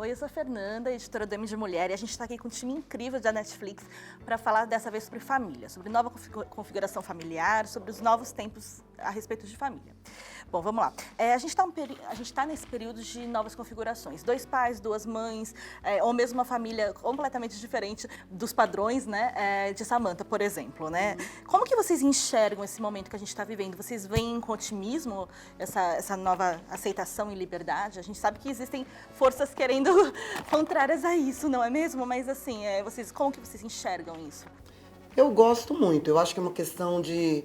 Oi, eu sou a Fernanda, editora do M de Mulher, e a gente está aqui com um time incrível da Netflix para falar dessa vez sobre família, sobre nova configuração familiar, sobre os novos tempos a respeito de família. Bom, vamos lá. A gente está nesse período de novas configurações. 2 pais, 2 mães, ou mesmo uma família completamente diferente dos padrões, né, de Samantha, por exemplo, né? Como que vocês enxergam esse momento que a gente está vivendo? Vocês veem com otimismo essa nova aceitação e liberdade? A gente sabe que existem forças querendo contrárias a isso, não é mesmo? Mas assim, como que vocês enxergam isso? Eu gosto muito, eu acho que é uma questão de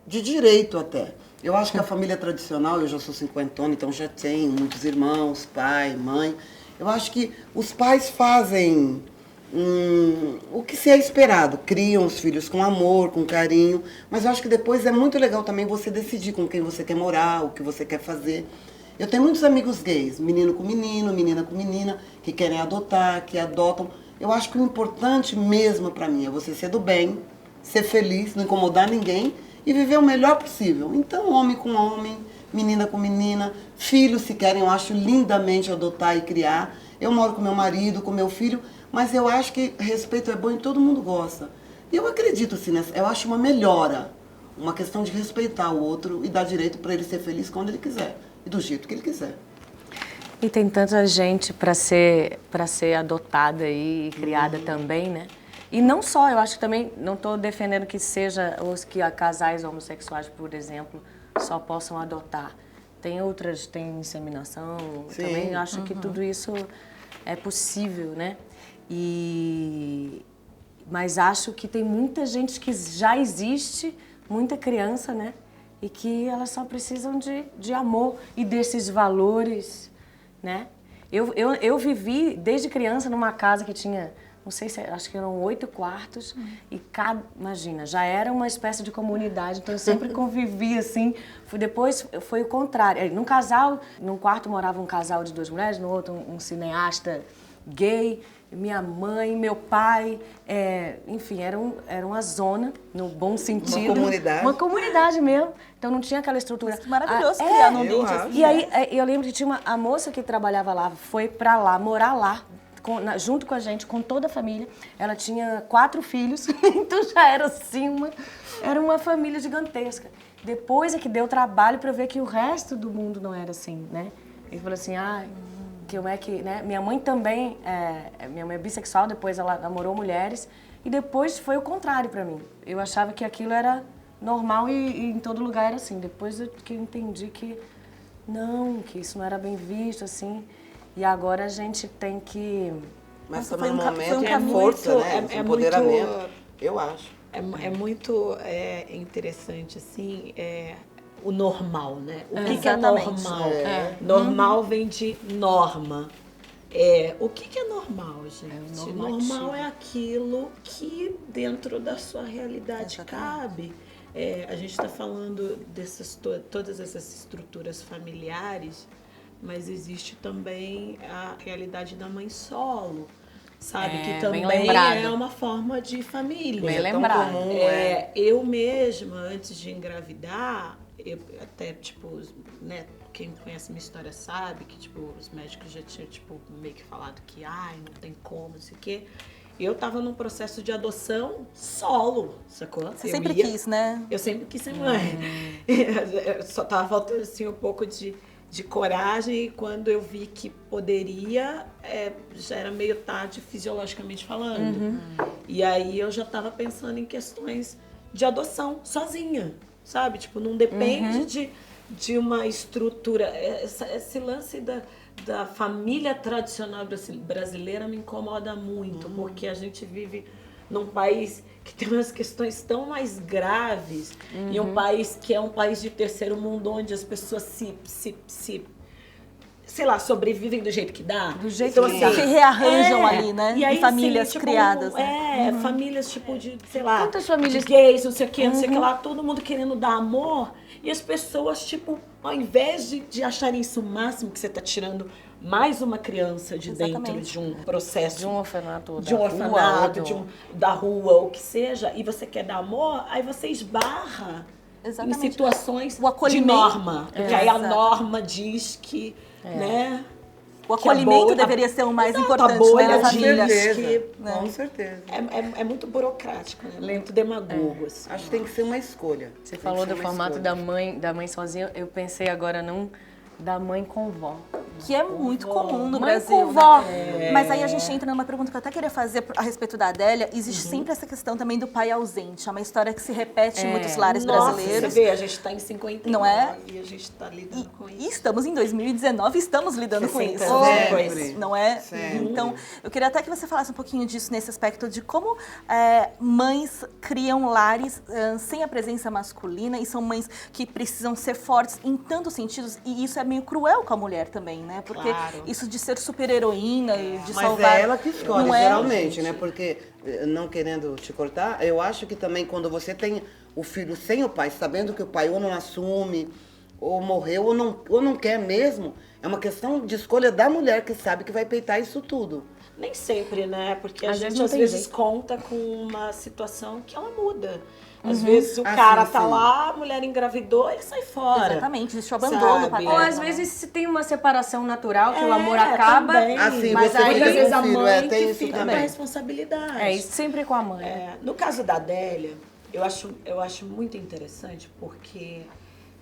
direito até. Eu acho que a família tradicional, eu já sou 50, então já tenho muitos irmãos, pai, mãe. Eu acho que os pais fazem o que se é esperado, criam os filhos com amor, com carinho, mas eu acho que depois é muito legal também você decidir com quem você quer morar, o que você quer fazer. Eu tenho muitos amigos gays, menino com menino, menina com menina, que querem adotar, que adotam. Eu acho que o importante mesmo pra mim é você ser do bem, ser feliz, não incomodar ninguém e viver o melhor possível. Então, homem com homem, menina com menina, filhos se querem, eu acho lindamente adotar e criar. Eu moro com meu marido, com meu filho, mas eu acho que respeito é bom e todo mundo gosta. E eu acredito assim, eu acho uma melhora, uma questão de respeitar o outro e dar direito para ele ser feliz quando ele quiser e do jeito que ele quiser. E tem tanta gente para ser adotada e criada também, né? E não só, eu acho que também, não estou defendendo que seja os que casais homossexuais, por exemplo, só possam adotar. Tem outras, tem inseminação, Sim. também acho que tudo isso é possível, né? Mas acho que tem muita gente que já existe, muita criança, né? E que elas só precisam de amor e desses valores, né? Eu vivi desde criança numa casa que tinha, não sei se, acho que eram 8 quartos e imagina, já era uma espécie de comunidade, então eu sempre convivi assim. Depois foi o contrário, num quarto morava um casal de 2 mulheres, no outro um cineasta gay, minha mãe, meu pai, enfim, era uma zona, no bom sentido. Uma comunidade. Uma comunidade mesmo, então não tinha aquela estrutura. Mas que maravilhoso criar num ambiente assim. E aí, eu lembro que tinha a moça que trabalhava lá, foi pra lá, morar lá, junto com a gente, com toda a família. Ela tinha 4 filhos, então já era assim, era uma família gigantesca. Depois é que deu trabalho para ver que o resto do mundo não era assim, né? Ele falou assim, como é que, né? Minha mãe também, minha mãe é bissexual, depois ela namorou mulheres, e depois foi o contrário para mim. Eu achava que aquilo era normal e em todo lugar era assim. Depois que eu entendi que não, que isso não era bem visto, assim. E agora a gente tem que... Mas Nossa, também no momento foi um é caminho força, muito- né? é Empoderamento, muito- eu acho. É muito interessante, assim, o normal, né? O que é Exatamente. normal? Normal vem de norma. O que é normal, gente? Normal é aquilo que dentro da sua realidade Exatamente. cabe. A gente está falando todas essas estruturas familiares, mas existe também a realidade da mãe solo, sabe? Que bem também lembrado. é uma forma de família. Bem tão lembrado. comum, Eu mesma, antes de engravidar, eu até, tipo, né, quem conhece minha história sabe que, tipo, os médicos já tinham, tipo, meio que falado que, não tem como, não sei o quê. Eu tava num processo de adoção solo, sacou? Você sempre quis, né? Eu sempre quis ser mãe. Eu só tava faltando, assim, um pouco de coragem, e quando eu vi que poderia, já era meio tarde fisiologicamente falando. E aí eu já tava pensando em questões de adoção, sozinha, sabe? Tipo, não depende de uma estrutura. Esse lance da família tradicional brasileira me incomoda muito, porque a gente vive num país que tem umas questões tão mais graves, e um país que é um país de terceiro mundo, onde as pessoas sei lá, sobrevivem do jeito que dá. Do jeito então, que assim, dá. Se rearranjam ali, né? E aí, Em famílias assim, tipo, criadas. Né? famílias tipo de, sei lá, Quantas famílias- de gays, não sei o que, não sei o que lá, todo mundo querendo dar amor, e as pessoas, tipo, ao invés de acharem isso o máximo, que você tá tirando mais uma criança de dentro Exatamente. de um processo De um orfanato, de um da rua, orfanato, ou do- da rua, ou o que seja, e você quer dar amor, aí você esbarra Exatamente. em situações O acolhimento. de norma. Porque aí a Exato. norma diz que, né? O que a acolhimento bolha- deveria ser o mais Exato, importante, a bolha né, na Com diz família. certeza, que- com certeza. É muito burocrático, né? Muito demagogo, assim. Acho que tem que ser uma escolha. Você Tem que falou ser do uma formato escolha. da mãe sozinha, eu pensei agora num da mãe com vó. Que é muito comum no Mãe Brasil, com vó. né? Mas aí a gente entra numa pergunta que eu até queria fazer a respeito da Adélia. Existe sempre essa questão também do pai ausente. É uma história que se repete em muitos lares Nossa, brasileiros. você vê, a gente tá em 59 Não é? e a gente tá lidando com E isso. estamos em 2019 e estamos lidando com isso. Sempre. Não é? Sempre. Então, eu queria até que você falasse um pouquinho disso nesse aspecto de como mães criam lares sem a presença masculina e são mães que precisam ser fortes em tantos sentidos e isso é meio cruel com a mulher também, né? Porque Claro. isso de ser super-heroína e de Mas salvar... é ela que escolhe, não é? geralmente, né? Porque, não querendo te cortar, eu acho que também quando você tem o filho sem o pai, sabendo que o pai ou não assume, ou morreu, ou não quer mesmo, é uma questão de escolha da mulher que sabe que vai peitar isso tudo. Nem sempre, né? Porque a Às vezes gente não às tem vezes jeito. conta com uma situação que ela muda. Às vezes o Ah, cara sim, tá sim. lá, a mulher engravidou, ele sai fora. Exatamente, existe o abandono Sabe? paterno. Ou às né? vezes se tem uma separação natural, que o É, amor acaba, também. Assim, mas você aí fica às vezes com a o filho, mãe tem que isso fica também. com a responsabilidade. É, isso sempre com a mãe. No caso da Adélia, eu acho muito interessante porque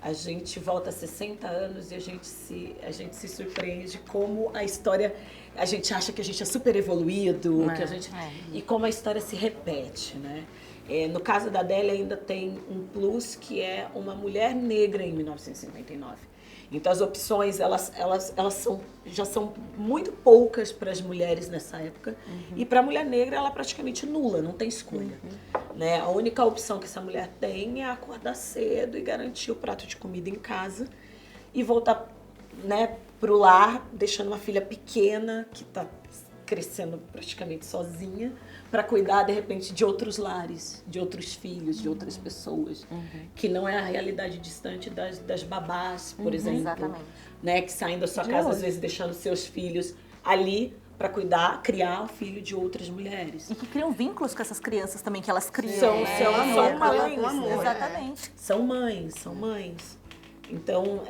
a gente volta a 60 anos e a gente se surpreende como a história, a gente acha que a gente é super evoluído, que a gente, e como a história se repete, né? No caso da Adélia ainda tem um plus que é uma mulher negra em 1959. Então as opções já são muito poucas para as mulheres nessa época e para a mulher negra ela é praticamente nula, não tem escolha. Né? A única opção que essa mulher tem é acordar cedo e garantir o prato de comida em casa e voltar, né, pro lar, deixando uma filha pequena que está crescendo praticamente sozinha para cuidar de repente de outros lares, de outros filhos, de outras pessoas, que não é a realidade distante das babás, por exemplo, Exatamente. né, que saem da sua De casa às hoje. vezes deixando seus filhos ali para criar o filho de outras mulheres. E que criam vínculos com essas crianças também, que elas criam. São- né? são E amor, acaba- com amor, Exatamente. São mães. Então,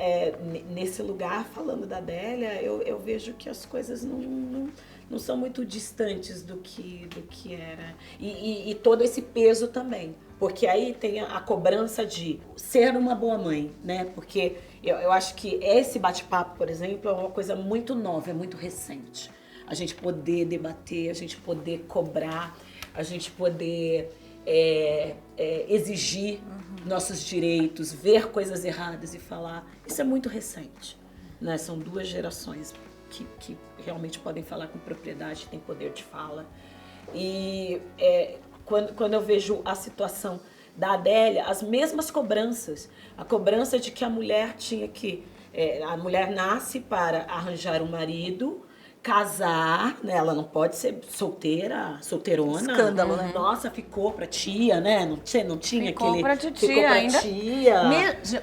nesse lugar, falando da Adélia, eu vejo que as coisas não são muito distantes do que era. E todo esse peso também. Porque aí tem a cobrança de ser uma boa mãe, né? Porque eu acho que esse bate-papo, por exemplo, é uma coisa muito nova, é muito recente. A gente poder debater, a gente poder cobrar, a gente poder exigir nossos direitos, ver coisas erradas e falar. Isso é muito recente, né? São 2 gerações que realmente podem falar com propriedade, têm poder de fala. E quando eu vejo a situação da Adélia, as mesmas cobranças. A cobrança de que a mulher tinha que... a mulher nasce para arranjar um marido, casar, né? Ela não pode ser solteirona. Escândalo, né? Nossa, ficou pra tia, né? Não tinha Ficou aquele... pra titia ficou pra ainda. tia.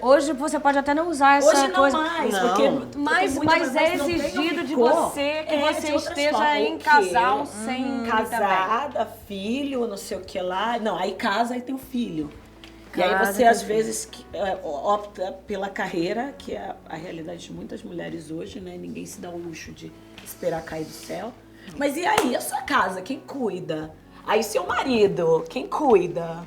Hoje você pode até não usar essa Hoje não coisa. mais, Não. porque... Mas porque muitas é vezes não tem, não exigido de ficou. você que É, você de outras esteja formas. em O quê? casal sem também. Casada, filho, não sei o que lá. Não, aí casa e tem o filho. E aí Casa e você, tem às filho. vezes, opta pela carreira, que é a realidade de muitas mulheres hoje, né? Ninguém se dá o luxo de esperar cair do céu. Mas e aí, a sua casa, quem cuida? Aí seu marido, quem cuida?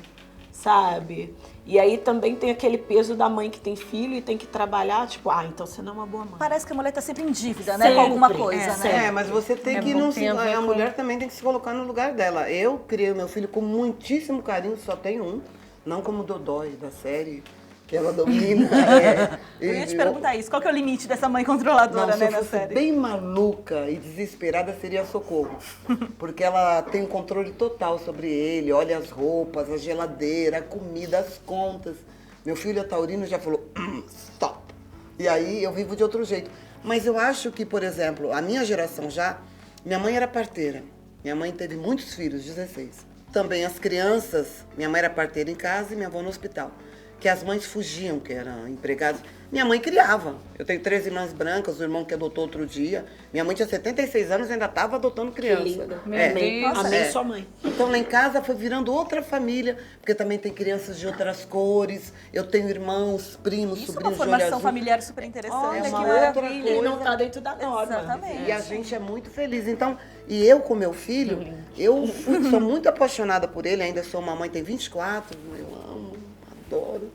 Sabe? E aí também tem aquele peso da mãe que tem filho e tem que trabalhar, tipo, então você não é uma boa mãe. Parece que a mulher tá sempre em dívida, né? Sempre, Com alguma coisa, sempre. né? Mas você tem É que bom, não tem a ver a com- mulher também tem que se colocar no lugar dela. Eu criei o meu filho com muitíssimo carinho, só tenho um, não como o Dodói da série, que ela domina. Eu ia te perguntar isso. Qual que é o limite dessa mãe controladora, Não, se né, eu na fosse série? bem maluca e desesperada, seria Socorro. Porque ela tem um controle total sobre ele, olha as roupas, a geladeira, a comida, as contas. Meu filho é taurino já falou, stop. E aí eu vivo de outro jeito. Mas eu acho que, por exemplo, a minha geração já, minha mãe era parteira. Minha mãe teve muitos filhos, 16. Também as crianças, minha mãe era parteira em casa e minha avó no hospital. que as mães fugiam, que eram empregadas. Minha mãe criava. Eu tenho 3 irmãs brancas, o irmão que adotou outro dia. Minha mãe tinha 76 anos e ainda estava adotando criança. Lindo. Deus. Amei sua mãe. Então lá em casa foi virando outra família, porque também tem crianças de outras cores. Eu tenho irmãos, primos, Isso é uma sobrinhos de olho formação azul. familiar super interessante. Olha, É que uma maravilha. outra E não coisa. tá dentro da norma. Exatamente. E a gente é muito feliz. Então, e eu com meu filho, sou muito apaixonada por ele, ainda sou mamãe, tem 24, eu amo, adoro.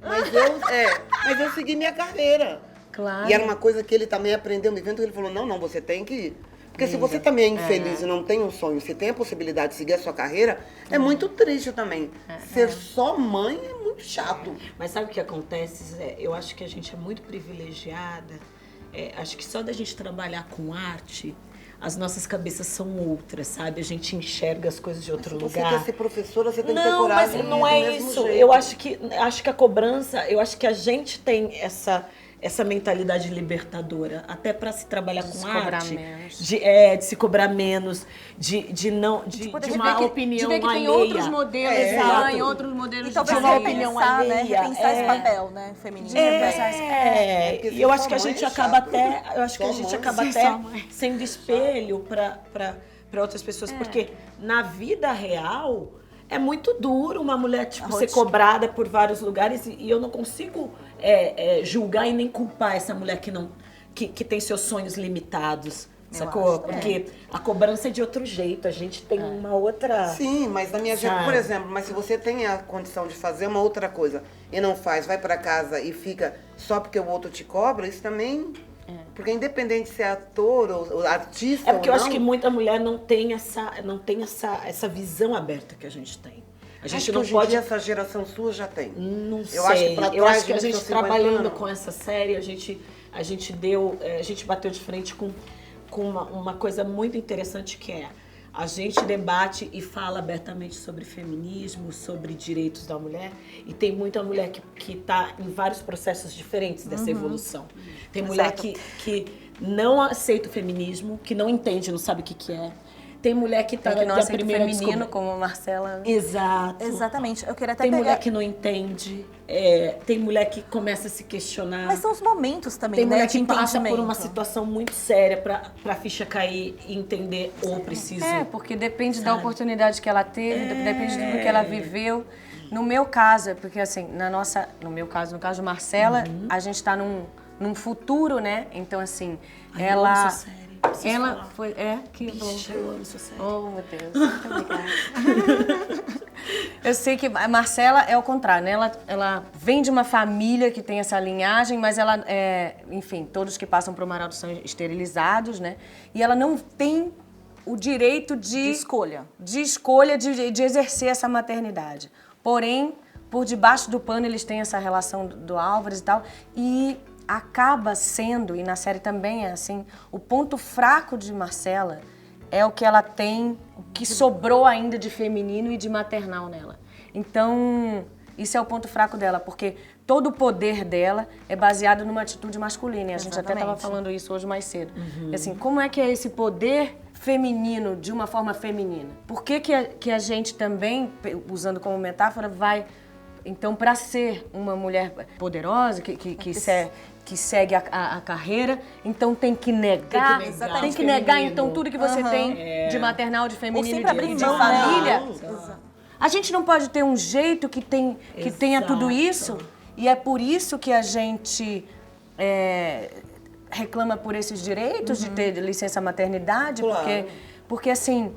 Mas eu segui minha carreira. Claro. E era uma coisa que ele também aprendeu me vendo, que ele falou, não, você tem que ir. Porque se você também é infeliz e não tem um sonho, se tem a possibilidade de seguir a sua carreira, é muito triste também. Ser só mãe é muito chato. Mas sabe o que acontece, Zé? Eu acho que a gente é muito privilegiada. Acho que só da gente trabalhar com arte, as nossas cabeças são outras, sabe? A gente enxerga as coisas de outro Se você lugar. quer ser professora, você tem que ter Não, mas coragem. não do é mesmo isso. jeito. Eu acho que a cobrança, eu acho que a gente tem essa mentalidade libertadora, até para se trabalhar com se cobrar arte, menos. de se cobrar menos, de uma opinião de ver que tem alheia. outros modelos de Exato. mãe, outros modelos E de talvez uma pai. opinião repensar, né? alheia, Repensar esse papel, né? Feminino. porque E eu ser acho que a só mãe gente é acaba chato. até, eu acho que a Só gente mãe. acaba Ser até só mãe. sendo espelho para outras pessoas, porque na vida real é muito duro uma mulher tipo, ser cobrada por vários lugares e eu não consigo julgar e nem culpar essa mulher que tem seus sonhos limitados, sacou? Porque a cobrança é de outro jeito, a gente tem uma outra... Sim, mas na minha geração, por Sabe? exemplo, mas se você tem a condição de fazer uma outra coisa e não faz, vai pra casa e fica só porque o outro te cobra, isso também... Porque independente se é ator ou artista É porque eu ou acho não, que muita mulher não tem essa visão aberta que a gente tem. A gente acho que não hoje em pode... dia essa geração sua já tem. Não Eu sei. acho que pra Eu trás acho que a de gente seus 50 trabalhando anos- com essa série, a gente bateu de frente com uma coisa muito interessante que é a gente debate e fala abertamente sobre feminismo, sobre direitos da mulher, e tem muita mulher que está em vários processos diferentes dessa evolução. Tem mulher que não aceita o feminismo, que não entende, não sabe o que é. Tem mulher que está Tem que não na aceita o primeira feminino, descoberta. como a Marcela. Exato. Exatamente. Eu queria até Tem pegar... mulher que não entende, tem mulher que começa a se questionar. Mas são os momentos também, Tem né? mulher de que passa por uma entendimento. situação muito séria pra ficha cair e entender ou preciso. Porque depende da oportunidade que ela teve, depende do que ela viveu. No meu caso, porque assim, no meu caso, no caso de Marcela, a gente tá num futuro, né? Então assim, Ai, eu amo sua série. Preciso ela falar. foi, que bom. Bicha, eu amo sua série. Oh, meu Deus, muito obrigada. Eu sei que a Marcela é o contrário, né? Ela vem de uma família que tem essa linhagem, mas ela, enfim, todos que passam por uma adoção são esterilizados, né? E ela não tem o direito de escolha, de exercer essa maternidade. Porém, por debaixo do pano, eles têm essa relação do Álvares e tal, e acaba sendo, e na série também é assim, o ponto fraco de Marcela é o que ela tem, o que sobrou ainda de feminino e de maternal nela. Então, isso é o ponto fraco dela, porque todo o poder dela é baseado numa atitude masculina. E a gente até estava falando isso hoje mais cedo. Assim, como é que é esse poder feminino de uma forma feminina? Por que a gente também, usando como metáfora, vai... Então, para ser uma mulher poderosa, que segue a carreira, então tem que negar. Tem que negar, então, tudo que você tem de maternal, de feminino, sempre abrir de mão, família. né? A gente não pode ter um jeito que tenha tudo isso, e é por isso que a gente reclama por esses direitos de ter licença maternidade, Claro. porque assim,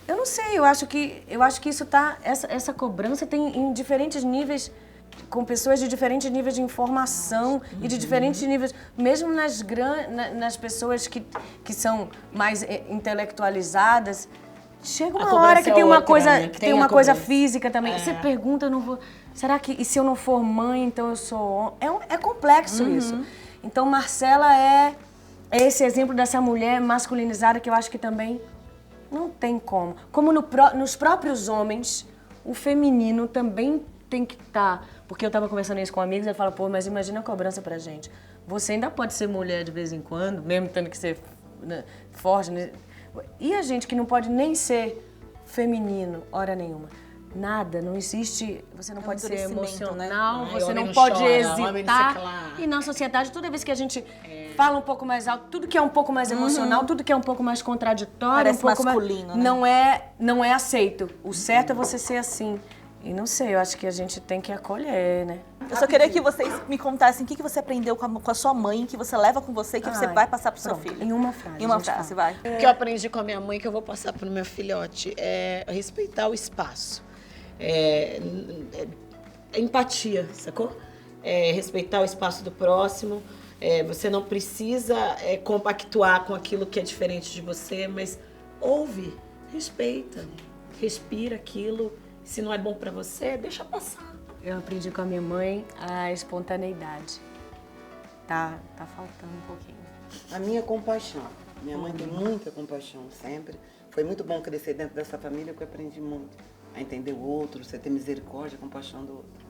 eu não sei, eu acho que isso tá, essa cobrança tem em diferentes níveis, com pessoas de diferentes níveis de informação e de diferentes níveis, mesmo nas pessoas que são mais intelectualizadas. Chega uma hora que cobrança tem é uma outra, coisa, né? que Tem tem a uma coisa cobrança. física também. Você pergunta, eu não vou. Será que. E se eu não for mãe, então eu sou. É complexo isso. Então, Marcela é esse exemplo dessa mulher masculinizada que eu acho que também não tem como. Como nos próprios homens, o feminino também tem que estar. Porque eu estava conversando isso com amigos e ele fala, pô, mas imagina a cobrança pra gente. Você ainda pode ser mulher de vez em quando, mesmo tendo que ser, né, forte, né? E a gente que não pode nem ser feminino, hora nenhuma. Nada, não existe. Você não pode ser endurecimento, né? emocional, Ai, você homem não não pode chora, homem não sei o que hesitar. lá. E na sociedade, toda vez que a gente fala um pouco mais alto, tudo que é um pouco mais emocional, tudo que é um pouco mais contraditório, Parece um pouco masculino, mais, né? não é aceito. O certo é você ser assim. E não sei, eu acho que a gente tem que acolher, né? Eu só queria que vocês me contassem o que você aprendeu com a sua mãe, que você leva com você e que você Ai, vai passar pro seu pronto, filho. em uma frase, Em uma a gente frase, fala. vai. O que eu aprendi com a minha mãe, que eu vou passar pro meu filhote, é respeitar o espaço. Empatia, sacou? Respeitar o espaço do próximo. Você não precisa compactuar com aquilo que é diferente de você, mas ouve, respeita, respira aquilo. Se não é bom pra você, deixa passar. Eu aprendi com a minha mãe a espontaneidade. Tá faltando um pouquinho. A minha compaixão. Minha mãe tem muita compaixão sempre. Foi muito bom crescer dentro dessa família, que eu aprendi muito a entender o outro, você ter misericórdia, compaixão do outro.